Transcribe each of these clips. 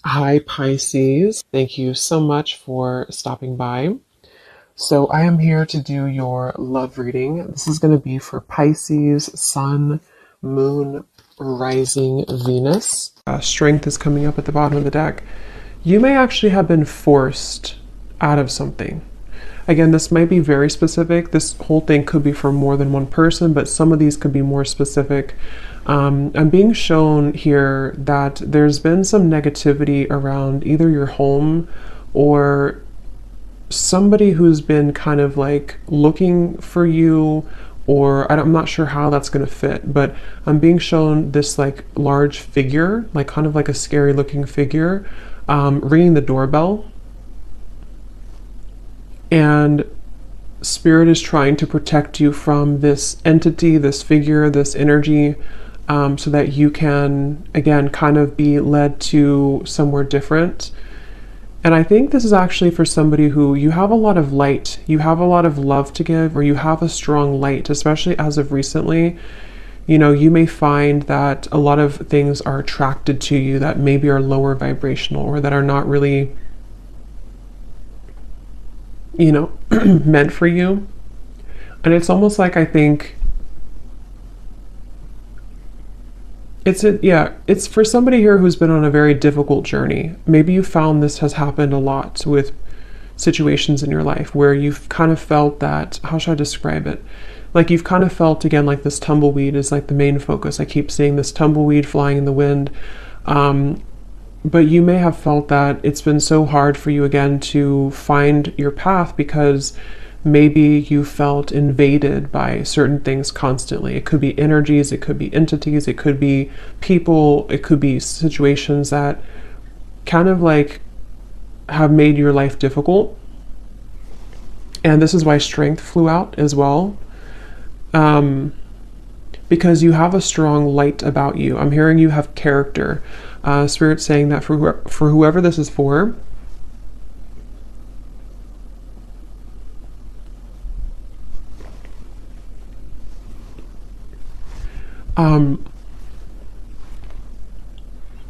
Hi, Pisces. Thank you so much for stopping by. So, I am here to do your love reading. This is going to be for Pisces, Sun, Moon, Rising, Venus. Strength is coming up at the bottom of the deck. You may actually have been forced out of something. Again, this might be very specific. This whole thing could be for more than one person, but some of these could be more specific. I'm being shown here that there's been some negativity around either your home or somebody who's been kind of like looking for you, or I'm not sure how that's going to fit, but I'm being shown this like large figure, like kind of like a scary looking figure, ringing the doorbell. And spirit is trying to protect you from this entity, this figure, this energy, so that you can, again, kind of be led to somewhere different. And I think this is actually for somebody who you have a lot of light, you have a lot of love to give, or you have a strong light, especially as of recently. You know, you may find that a lot of things are attracted to you that maybe are lower vibrational or that are not really, meant for you. And it's almost like I think it's for somebody here who's been on a very difficult journey. Maybe you found this has happened a lot with situations in your life where you've kind of felt that, how should I describe it? Like you've kind of felt, again, like this tumbleweed is like the main focus. I keep seeing this tumbleweed flying in the wind. But you may have felt that it's been so hard for you again to find your path because maybe you felt invaded by certain things constantly. It could be energies, it could be entities, it could be people, it could be situations that kind of like have made your life difficult. And this is why strength flew out as well. Because you have a strong light about you. I'm hearing you have character. Spirit saying that for whoever this is for,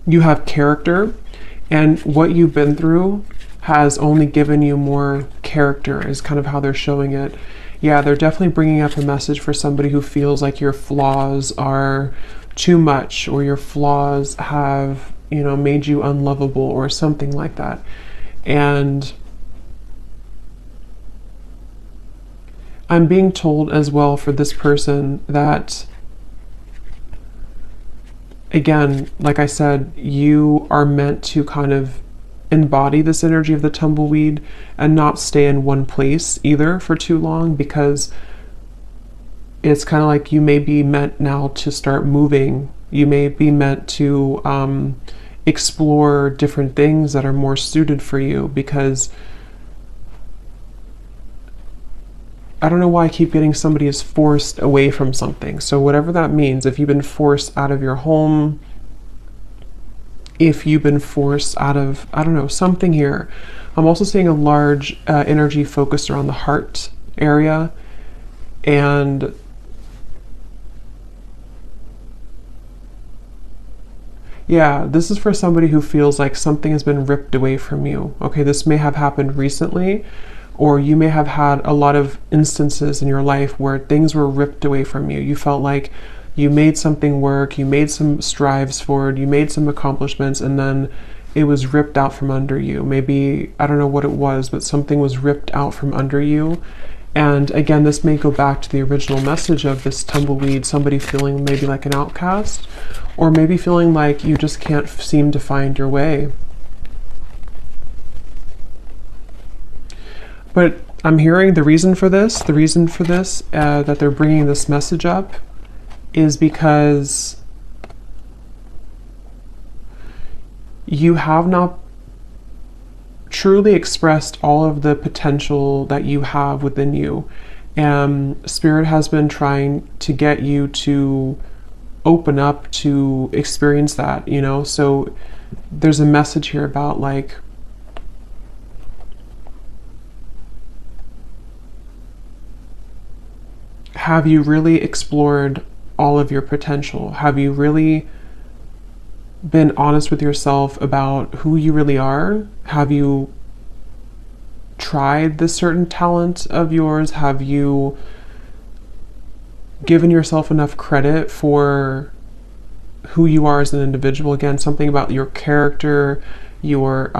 you have character, and what you've been through has only given you more character, is kind of how they're showing it. Yeah, they're definitely bringing up a message for somebody who feels like your flaws are too much, or your flaws have, made you unlovable or something like that. And I'm being told as well for this person that, again, like I said, you are meant to kind of embody this energy of the tumbleweed and not stay in one place either for too long, because it's kind of like you may be meant now to start moving. You may be meant to explore different things that are more suited for you, because I don't know why I keep getting somebody is forced away from something. So whatever that means, if you've been forced out of your home, if you've been forced out of, I don't know, something here. I'm also seeing a large energy focused around the heart area. And yeah, this is for somebody who feels like something has been ripped away from you. Okay, this may have happened recently, or you may have had a lot of instances in your life where things were ripped away from you. You felt like you made something work, you made some strives forward, you made some accomplishments, and then it was ripped out from under you. Maybe, I don't know what it was, but something was ripped out from under you. And again, this may go back to the original message of this tumbleweed, somebody feeling maybe like an outcast, or maybe feeling like you just can't seem to find your way. But I'm hearing the reason for this, that they're bringing this message up, is because you have not truly expressed all of the potential that you have within you. And Spirit has been trying to get you to open up to experience that, So there's a message here about like, have you really explored all of your potential? Have you really been honest with yourself about who you really are? Have you tried this certain talent of yours? Have you given yourself enough credit for who you are as an individual? Again, something about your character, your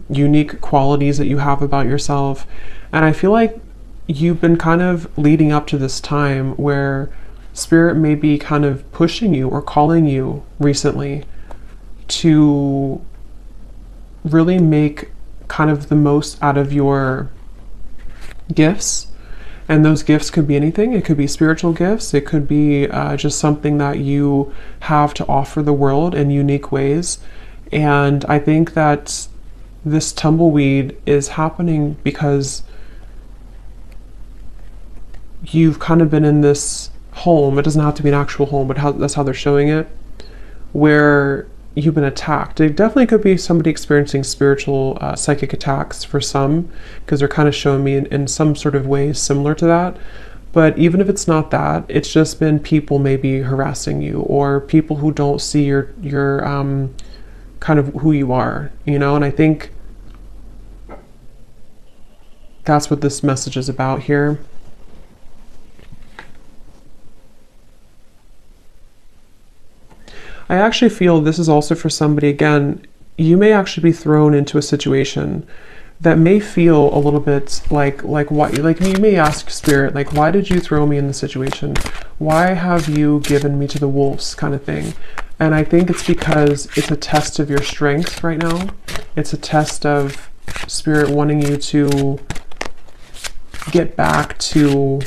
unique qualities that you have about yourself. And I feel like you've been kind of leading up to this time where Spirit may be kind of pushing you or calling you recently to really make kind of the most out of your gifts. And those gifts could be anything. It could be spiritual gifts. It could be just something that you have to offer the world in unique ways. And I think that this tumbleweed is happening because you've kind of been in this home. It doesn't have to be an actual home, but that's how they're showing it, where you've been attacked. It definitely could be somebody experiencing spiritual psychic attacks for some, because they're kind of showing me in some sort of ways similar to that. But even if it's not that, it's just been people maybe harassing you, or people who don't see your kind of who you are, you know. And I think that's what this message is about here. I actually feel this is also for somebody, again, you may actually be thrown into a situation that may feel a little bit like why, like you may ask Spirit, like, why did you throw me in this situation? Why have you given me to the wolves, kind of thing? And I think it's because it's a test of your strength right now. It's a test of Spirit wanting you to get back to,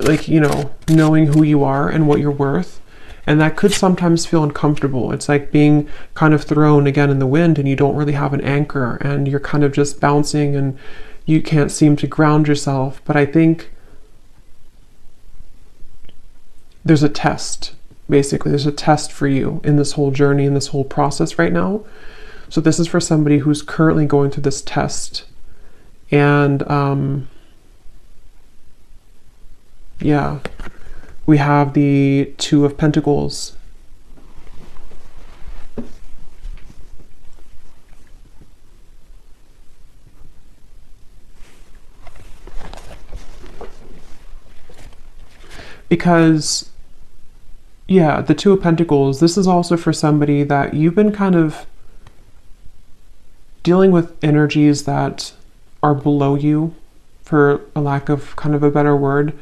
like, you know, knowing who you are and what you're worth. And that could sometimes feel uncomfortable. It's like being kind of thrown again in the wind and you don't really have an anchor and you're kind of just bouncing and you can't seem to ground yourself. But I think there's a test, basically. There's a test for you in this whole journey, in this whole process right now. So this is for somebody who's currently going through this test. And yeah, we have the Two of Pentacles. Because, yeah, the Two of Pentacles, this is also for somebody that you've been kind of dealing with energies that are below you, for a lack of kind of a better word,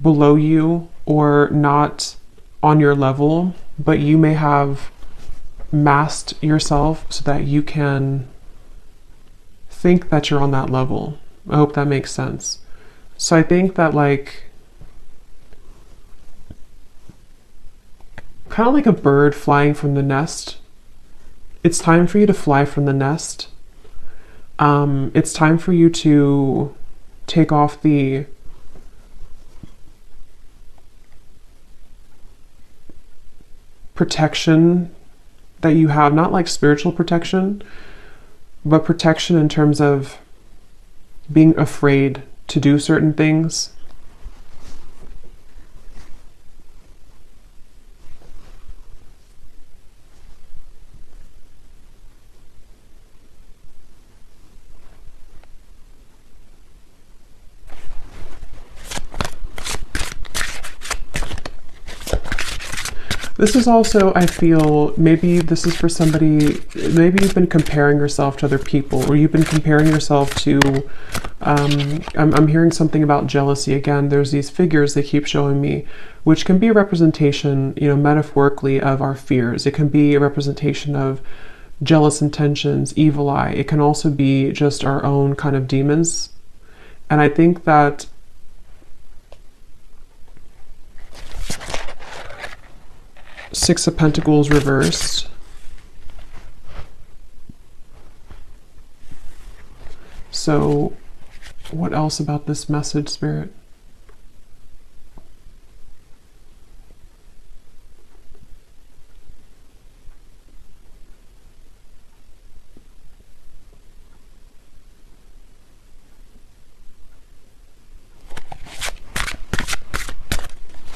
below you or not on your level, but you may have masked yourself so that you can think that you're on that level. I hope that makes sense. So I think that, like, kind of like a bird flying from the nest, it's time for you to fly from the nest. It's time for you to take off the protection that you have, not like spiritual protection, but protection in terms of being afraid to do certain things. This is also, I feel, maybe this is for somebody, maybe you've been comparing yourself to other people, or you've been comparing yourself to, I'm hearing something about jealousy again. There's these figures they keep showing me, which can be a representation, you know, metaphorically of our fears. It can be a representation of jealous intentions, evil eye. It can also be just our own kind of demons. And I think that Six of Pentacles reversed. So what else about this message, Spirit?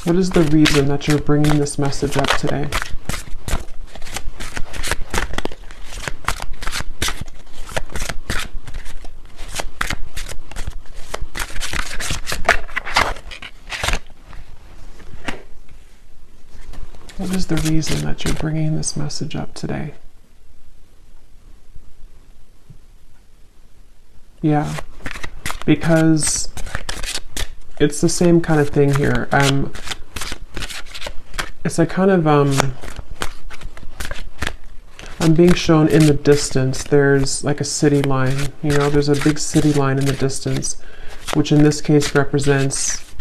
What is the reason that you're bringing this message up today? What is the reason that you're bringing this message up today? Yeah, because it's the same kind of thing here. It's like kind of, I'm being shown in the distance, there's like a city line, you know, there's a big city line in the distance, which in this case represents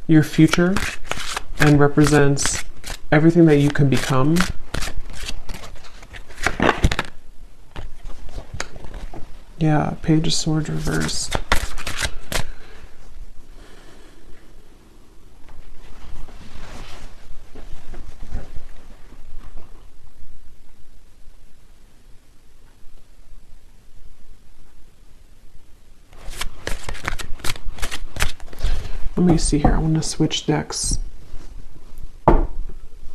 your future and represents everything that you can become. Yeah, Page of Swords reversed. Let me see here. I want to switch decks.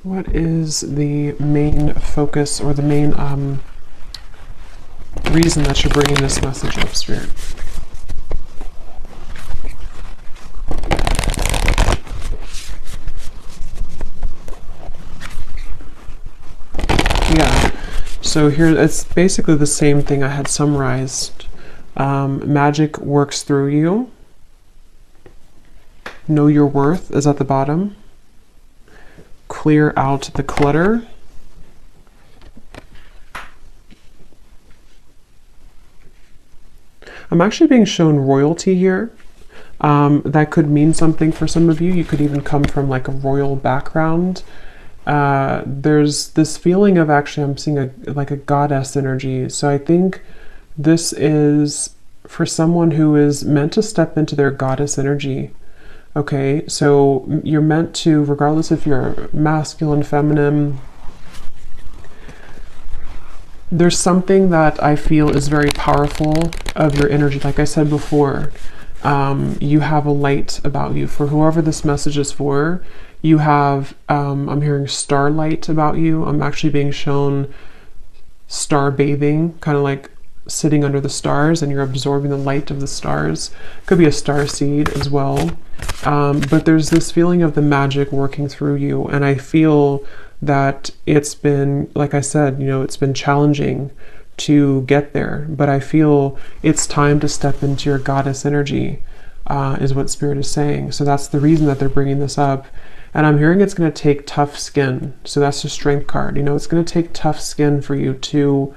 What is the main focus or the main reason that you're bringing this message up, Spirit? Yeah, so here it's basically the same thing I had summarized. Magic works through you. Know your worth is at the bottom. Clear out the clutter. I'm actually being shown royalty here. That could mean something for some of you. You could even come from like a royal background. There's this feeling of actually, I'm seeing like a goddess energy. So I think this is for someone who is meant to step into their goddess energy. Okay, so you're meant to, regardless if you're masculine, feminine, there's something that I feel is very powerful of your energy. Like I said before, you have a light about you. For whoever this message is for, you have, I'm hearing starlight about you. I'm actually being shown star bathing, kind of like sitting under the stars and you're absorbing the light of the stars. Could be a star seed as well. But there's this feeling of the magic working through you. And I feel that it's been, like I said, you know, it's been challenging to get there, but I feel it's time to step into your goddess energy, is what Spirit is saying. So that's the reason that they're bringing this up. And I'm hearing it's going to take tough skin. So that's the Strength card. You know, it's going to take tough skin for you to,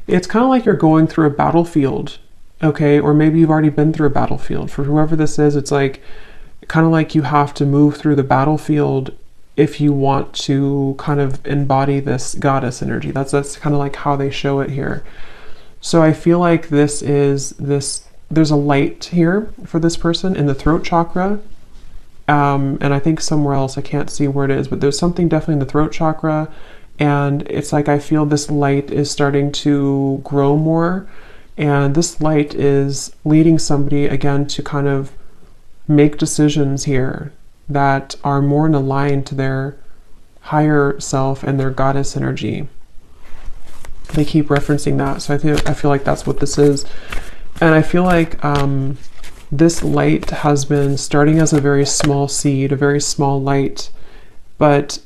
it's kind of like you're going through a battlefield, okay? Or maybe you've already been through a battlefield. For whoever this is, it's like, kind of like you have to move through the battlefield if you want to kind of embody this goddess energy. That's kind of like how they show it here. So I feel like there's a light here for this person in the throat chakra. And I think somewhere else, I can't see where it is, but there's something definitely in the throat chakra. And it's like, I feel this light is starting to grow more. And this light is leading somebody again to kind of make decisions here that are more in line to their higher self and their goddess energy. They keep referencing that. So I feel like that's what this is. And I feel like this light has been starting as a very small seed, a very small light, but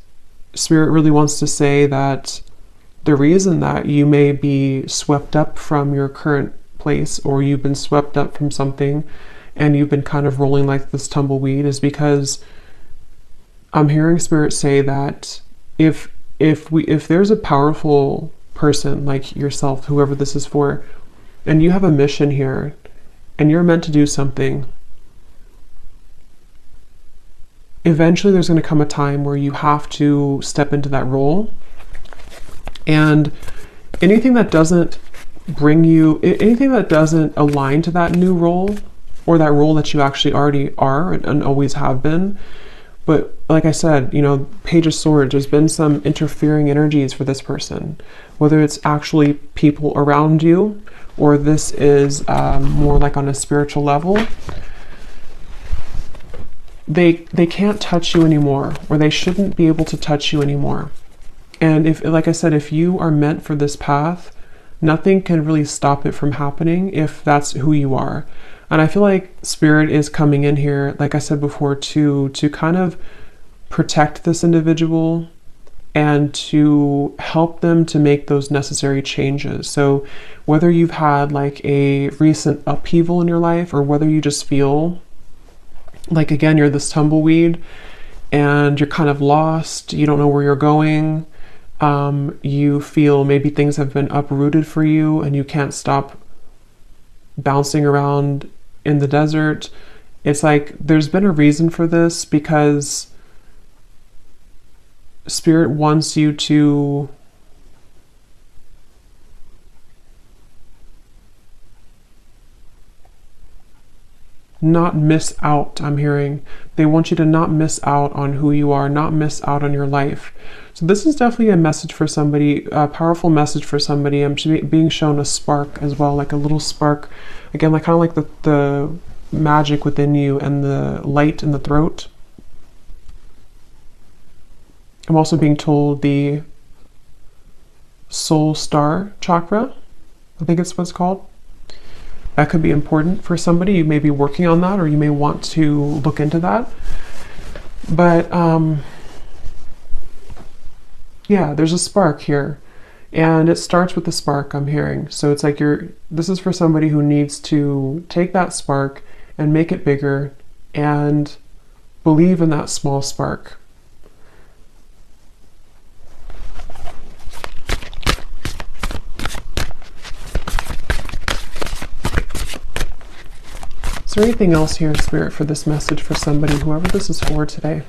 Spirit really wants to say that the reason that you may be swept up from your current place, or you've been swept up from something and you've been kind of rolling like this tumbleweed, is because I'm hearing Spirit say that if there's a powerful person like yourself, whoever this is for, and you have a mission here and you're meant to do something, eventually there's going to come a time where you have to step into that role. And anything that doesn't bring you, anything that doesn't align to that new role, or that role that you actually already are and always have been, But like I said, Page of Swords, there's been some interfering energies for this person, whether it's actually people around you or this is more like on a spiritual level. They can't touch you anymore, or they shouldn't be able to touch you anymore. And if, like I said, if you are meant for this path, nothing can really stop it from happening if that's who you are. And I feel like Spirit is coming in here, like I said before, to kind of protect this individual and to help them to make those necessary changes. So whether you've had like a recent upheaval in your life, or whether you just feel like, again, you're this tumbleweed and you're kind of lost, you don't know where you're going, you feel maybe things have been uprooted for you and you can't stop bouncing around in the desert. It's like there's been a reason for this, because Spirit wants you to not miss out. I'm hearing they want you to not miss out on who you are, not miss out on your life. So this is definitely a message for somebody, a powerful message for somebody. I'm being shown a spark as well, like a little spark, again, like kind of like the magic within you and the light in the throat. I'm also being told the soul star chakra, I think it's what it's called. That could be important for somebody. You may be working on that, or you may want to look into that. But yeah, there's a spark here, and it starts with the spark, I'm hearing. So it's like this is for somebody who needs to take that spark and make it bigger and believe in that small spark. Is there anything else here, Spirit, for this message for somebody, whoever this is for today?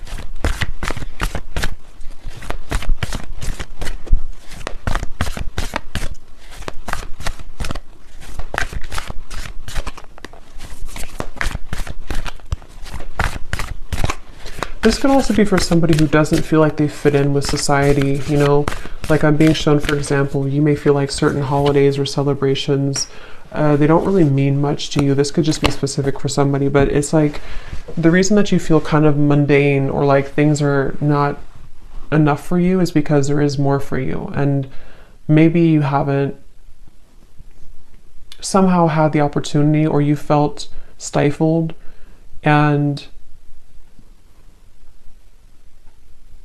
This could also be for somebody who doesn't feel like they fit in with society, like I'm being shown, for example, you may feel like certain holidays or celebrations, they don't really mean much to you. This could just be specific for somebody, but it's like the reason that you feel kind of mundane or like things are not enough for you is because there is more for you. And maybe you haven't somehow had the opportunity, or you felt stifled, and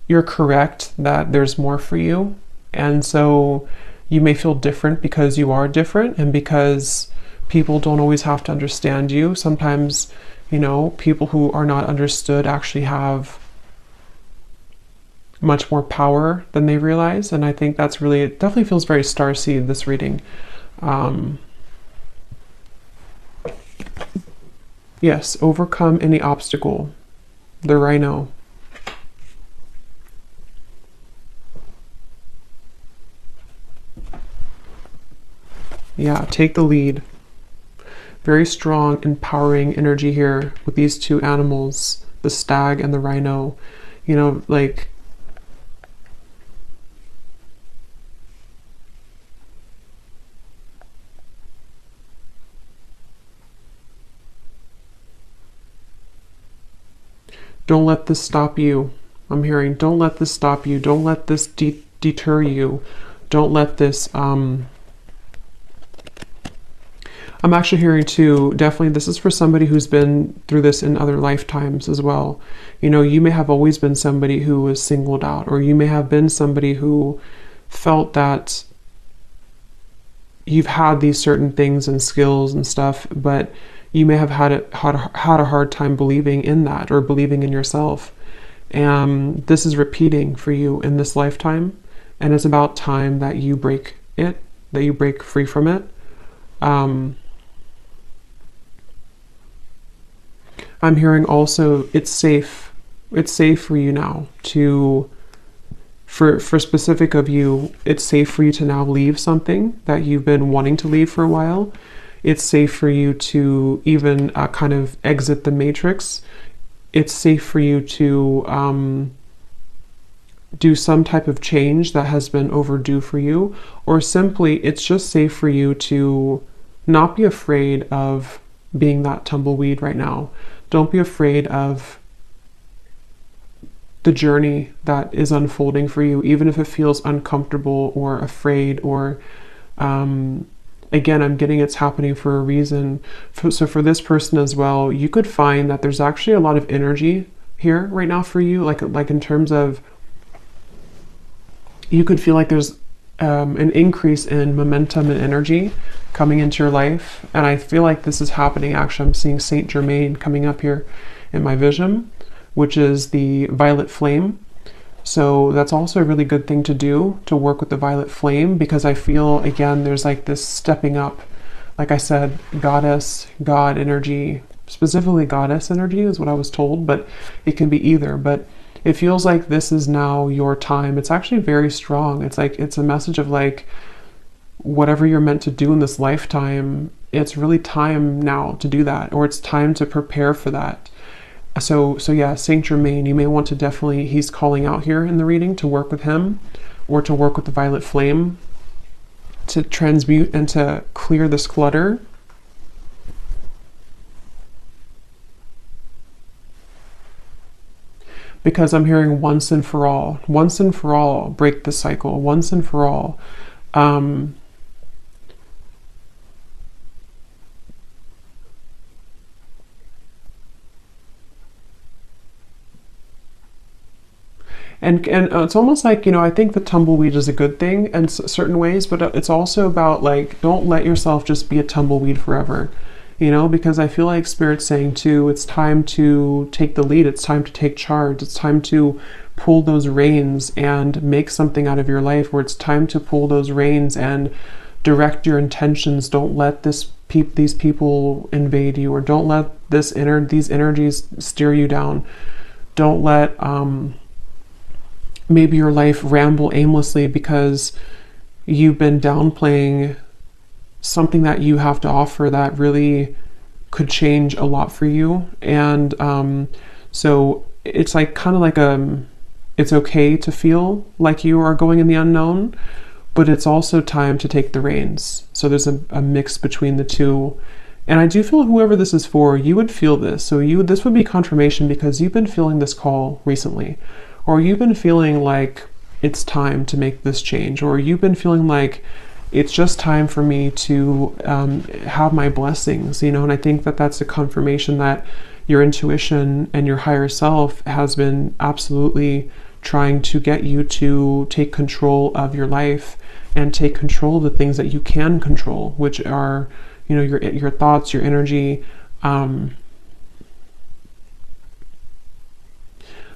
you're correct that there's more for you. And so you may feel different because you are different, and because people don't always have to understand you. Sometimes, people who are not understood actually have much more power than they realize. And I think that's really, it definitely feels very starseed, this reading. Yes, overcome any obstacle. The rhino. Yeah, take the lead. Very strong, empowering energy here with these two animals, the stag and the rhino. Like, don't let this stop you. I'm hearing, don't let this stop you. Don't let this deter you. Don't let this, I'm actually hearing too, definitely this is for somebody who's been through this in other lifetimes as well. You may have always been somebody who was singled out, or you may have been somebody who felt that you've had these certain things and skills and stuff, but you may have had a hard time believing in that, or believing in yourself. And this is repeating for you in this lifetime, and it's about time that you break it, that you break free from it. I'm hearing also it's safe for you now to, for specific of you, it's safe for you to now leave something that you've been wanting to leave for a while. It's safe for you to even kind of exit the matrix it's safe for you to do some type of change that has been overdue for you, or simply it's just safe for you to not be afraid of being that tumbleweed right now. Don't be afraid of the journey that is unfolding for you, even if it feels uncomfortable or afraid or again, I'm getting it's happening for a reason. So for this person as well, you could find that there's actually a lot of energy here right now for you, like in terms of, you could feel like there's an increase in momentum and energy coming into your life. And I feel like this is happening. Actually, I'm seeing Saint Germain coming up here in my vision, which is the violet flame. So that's also a really good thing to do, to work with the violet flame, because I feel, again, there's like this stepping up. Like I said, goddess, God energy, specifically goddess energy is what I was told, but it can be either. But it feels like this is now your time. It's actually very strong. It's like, it's a message of like, whatever you're meant to do in this lifetime, it's really time now to do that, or it's time to prepare for that. So yeah, Saint Germain, you may want to definitely, he's calling out here in the reading to work with him, or to work with the violet flame, to transmute and to clear this clutter. Because I'm hearing once and for all, break the cycle, once and for all. And it's almost like, I think the tumbleweed is a good thing in certain ways, but it's also about like, don't let yourself just be a tumbleweed forever, because I feel like Spirit's saying too, it's time to take the lead. It's time to take charge. It's time to pull those reins and make something out of your life, where it's time to pull those reins and direct your intentions. Don't let these people invade you, or don't let these energies steer you down. Don't let, maybe your life ramble aimlessly because you've been downplaying something that you have to offer that really could change a lot for you. And so it's like kind of like it's okay to feel like you are going in the unknown, but it's also time to take the reins. So there's a mix between the two. And I do feel whoever this is for, you would feel this. So this would be confirmation, because you've been feeling this call recently. Or you've been feeling like it's time to make this change, or you've been feeling like it's just time for me to have my blessings, and I think that that's a confirmation that your intuition and your higher self has been absolutely trying to get you to take control of your life and take control of the things that you can control, which are, your thoughts, your energy.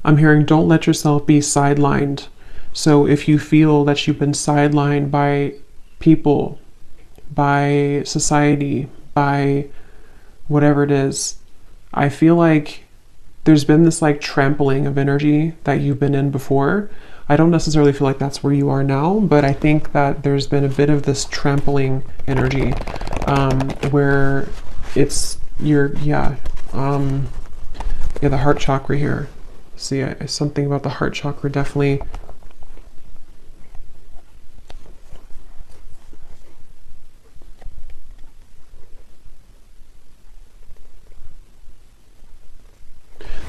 I'm hearing, don't let yourself be sidelined. So if you feel that you've been sidelined by people, by society, by whatever it is, I feel like there's been this like trampling of energy that you've been in before. I don't necessarily feel like that's where you are now, but I think that there's been a bit of this trampling energy, where it's the heart chakra here. See, something about the heart chakra definitely.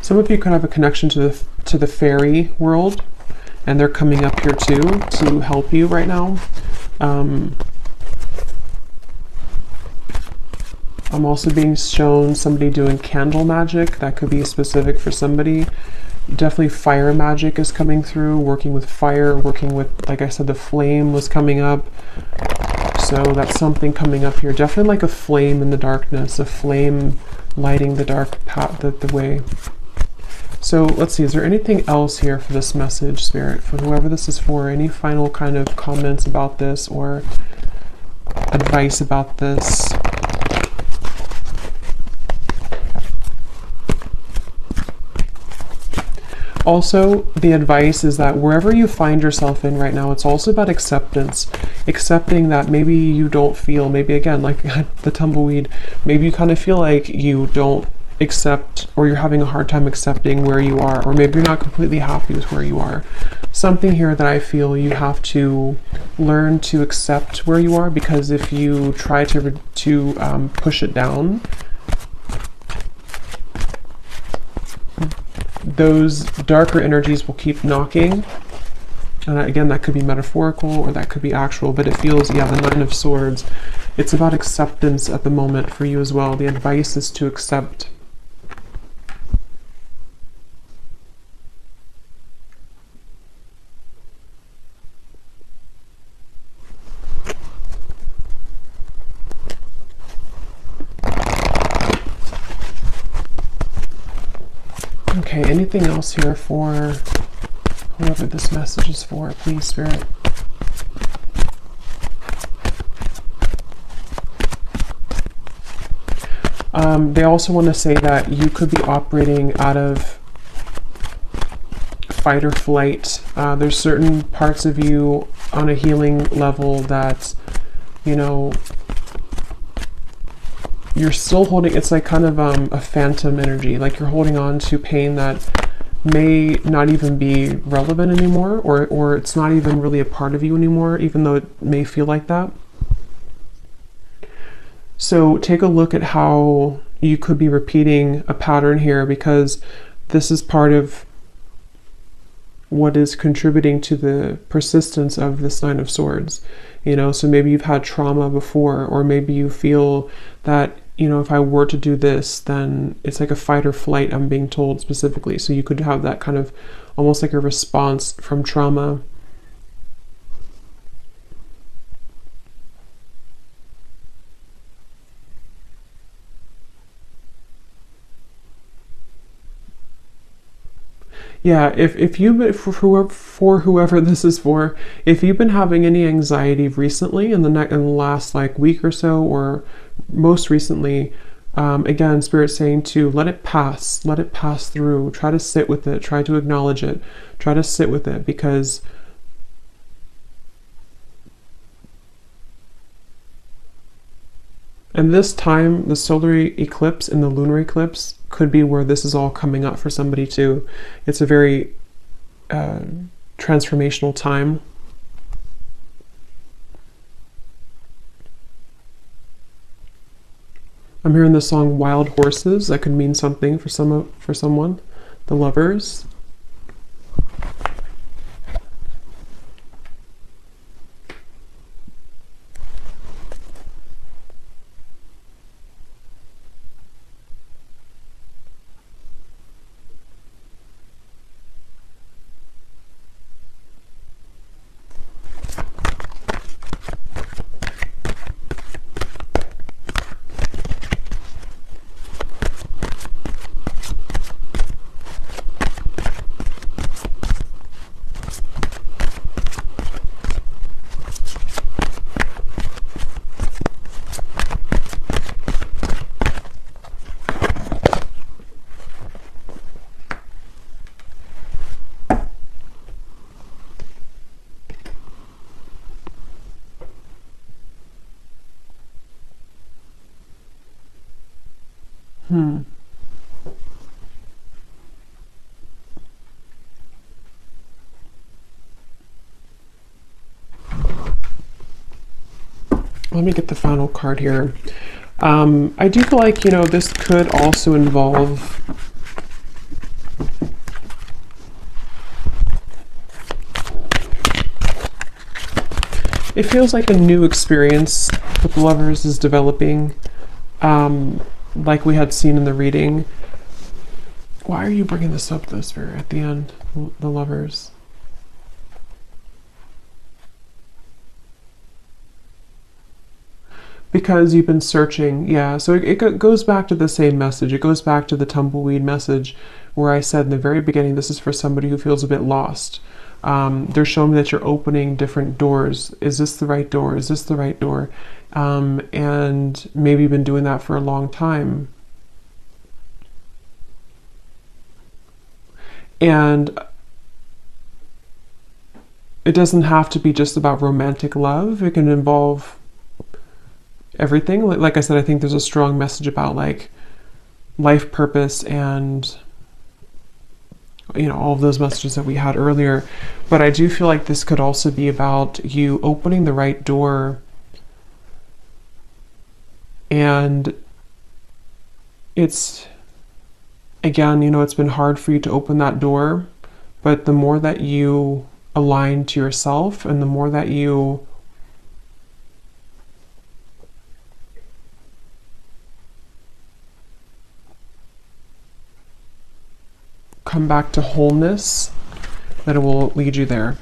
Some of you could have a connection to the fairy world, and they're coming up here too to help you right now. I'm also being shown somebody doing candle magic. That could be specific for somebody. Definitely fire magic is coming through, working with fire, working with, like I said, the flame was coming up. So that's something coming up here. Definitely like a flame in the darkness, a flame lighting the dark path, the way. So let's see, is there anything else here for this message, Spirit, for whoever this is for? Any final kind of comments about this or advice about this? Also, the advice is that wherever you find yourself in right now, it's also about acceptance. Accepting that maybe you don't feel, maybe again, like the tumbleweed, maybe you kind of feel like you don't accept, or you're having a hard time accepting where you are, or maybe you're not completely happy with where you are. Something here that I feel you have to learn to accept where you are, because if you try to push it down, those darker energies will keep knocking. And again, that could be metaphorical or that could be actual, but it feels, yeah, the Nine of Swords. It's about acceptance at the moment for you as well. The advice is to accept. Okay, anything else here for whoever this message is for, please, Spirit? They also want to say that you could be operating out of fight or flight. There's certain parts of you on a healing level that, you know, you're still holding. It's like kind of a phantom energy, like you're holding on to pain that may not even be relevant anymore, or it's not even really a part of you anymore, even though it may feel like that. So take a look at how you could be repeating a pattern here, because this is part of what is contributing to the persistence of this Nine of Swords. You know, so maybe you've had trauma before, or maybe you feel that, you know, if I were to do this, then it's like a fight or flight, I'm being told specifically. So you could have that kind of almost like a response from trauma. Yeah, if you've, for whoever this is for, if you've been having any anxiety recently in the last like week or so, or most recently, again, Spirit's saying to let it pass through, try to sit with it, try to acknowledge it, try to sit with it, because and this time, the solar eclipse and the lunar eclipse could be where this is all coming up for somebody too. It's a very transformational time. I'm hearing the song Wild Horses. That could mean something for someone. The Lovers. Let me get the final card here. I do feel like, you know, this could also involve it feels like a new experience with Lovers is developing, like we had seen in the reading. Why are you bringing this up, though, Spirit, at the end, the Lovers? Because you've been searching, yeah. So it goes back to the same message. It goes back to the tumbleweed message where I said in the very beginning, this is for somebody who feels a bit lost. They're showing me that you're opening different doors. Is this the right door? Is this the right door? And maybe you've been doing that for a long time. And it doesn't have to be just about romantic love. It can involve everything. Like I said, I think there's a strong message about like life purpose and, all of those messages that we had earlier. But I do feel like this could also be about you opening the right door. And it's, again, it's been hard for you to open that door, but the more that you align to yourself and the more that you come back to wholeness, that it will lead you there.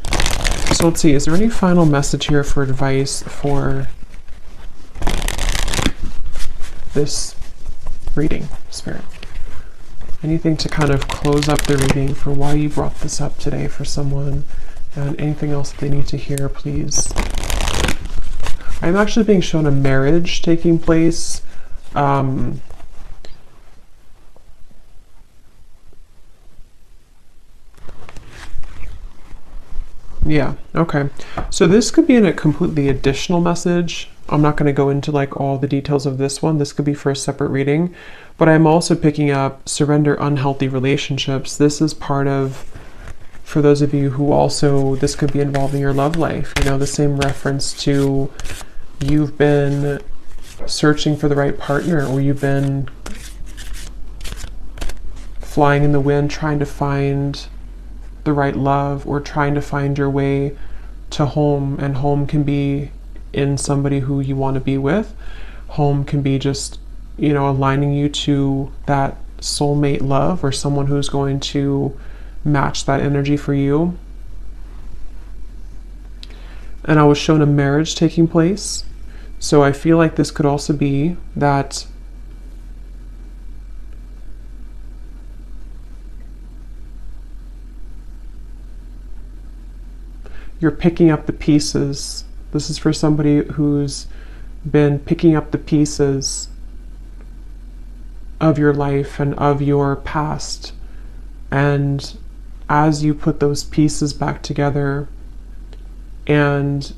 So let's see, is there any final message here for advice for this reading, Spirit? Anything to kind of close up the reading for why you brought this up today for someone, and anything else that they need to hear, please. I'm actually being shown a marriage taking place. Yeah, okay. So this could be in a completely additional message. I'm not going to go into like all the details of this one. This could be for a separate reading. But I'm also picking up surrender unhealthy relationships. This is part of, for those of you who also, this could be involving your love life. The same reference to you've been searching for the right partner, or you've been flying in the wind trying to find the right love, or trying to find your way to home. And home can be in somebody who you want to be with. Home can be just, aligning you to that soulmate love, or someone who's going to match that energy for you. And I was shown a marriage taking place. So I feel like this could also be that you're picking up the pieces. This is for somebody who's been picking up the pieces of your life and of your past. And as you put those pieces back together, and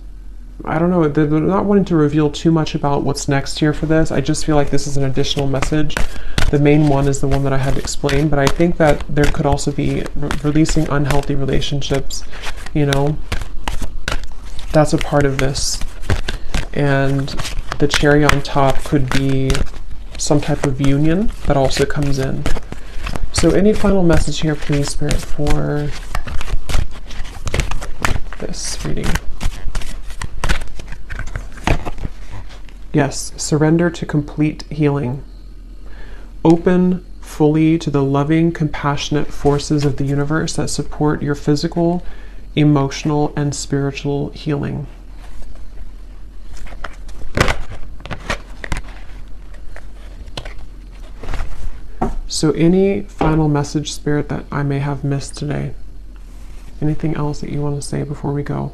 I don't know, they're not wanting to reveal too much about what's next here for this. I just feel like this is an additional message. The main one is the one that I have explained, but I think that there could also be releasing unhealthy relationships, That's a part of this. And the cherry on top could be some type of union that also comes in. So any final message here, please, Spirit, for this reading? Yes, surrender to complete healing. Open fully to the loving, compassionate forces of the universe that support your physical, emotional, and spiritual healing. So any final message, Spirit, that I may have missed today? Anything else that you want to say before we go?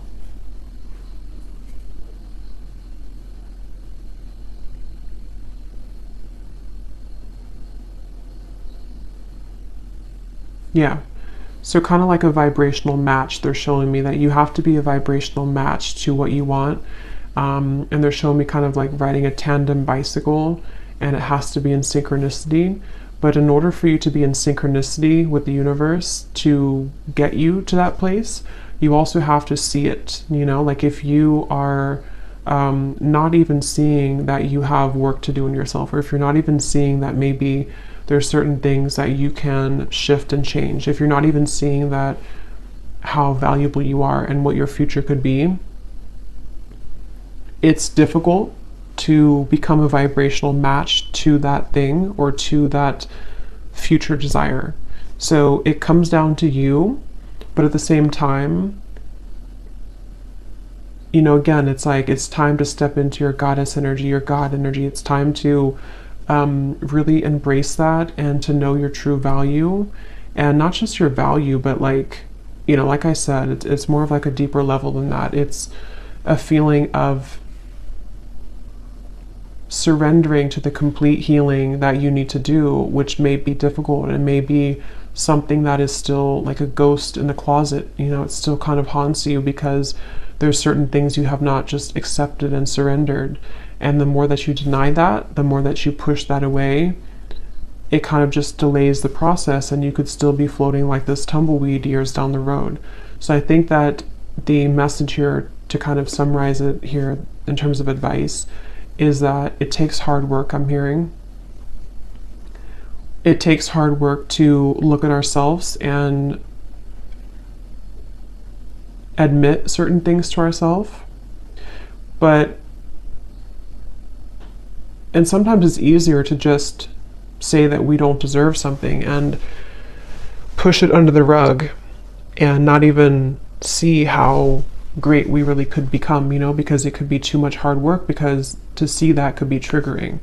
Yeah. So kind of like a vibrational match, they're showing me that you have to be a vibrational match to what you want. And they're showing me kind of like riding a tandem bicycle, and it has to be in synchronicity. But in order for you to be in synchronicity with the universe to get you to that place, you also have to see it. Like if you are not even seeing that you have work to do in yourself, or if you're not even seeing that maybe there's certain things that you can shift and change, if you're not even seeing that how valuable you are and what your future could be, it's difficult to become a vibrational match to that thing or to that future desire. So it comes down to you, but at the same time, again, it's like it's time to step into your goddess energy, your God energy. It's time to really embrace that and to know your true value, and not just your value, but like I said, it's more of like a deeper level than that. It's a feeling of surrendering to the complete healing that you need to do, which may be difficult, and may be something that is still like a ghost in the closet. It still kind of haunts you because there's certain things you have not just accepted and surrendered. And the more that you deny that, the more that you push that away, it kind of just delays the process, and you could still be floating like this tumbleweed years down the road. So I think that the message here, to kind of summarize it here in terms of advice, is that it takes hard work. I'm hearing it takes hard work to look at ourselves and admit certain things to ourselves, and sometimes it's easier to just say that we don't deserve something and push it under the rug and not even see how great we really could become, because it could be too much hard work, because to see that could be triggering.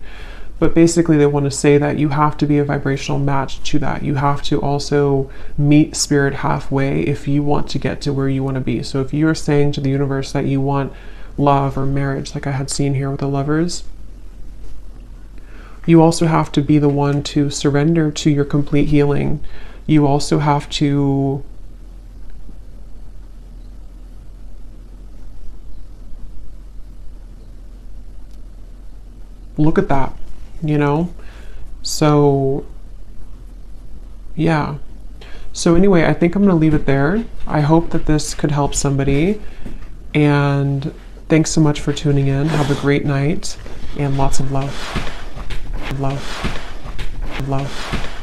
But basically they want to say that you have to be a vibrational match to that. You have to also meet spirit halfway if you want to get to where you want to be. So if you're saying to the universe that you want love or marriage, like I had seen here with the lovers, you also have to be the one to surrender to your complete healing. You also have to look at that, So, yeah. So anyway, I think I'm going to leave it there. I hope that this could help somebody. And thanks so much for tuning in. Have a great night and lots of love. Love. Love.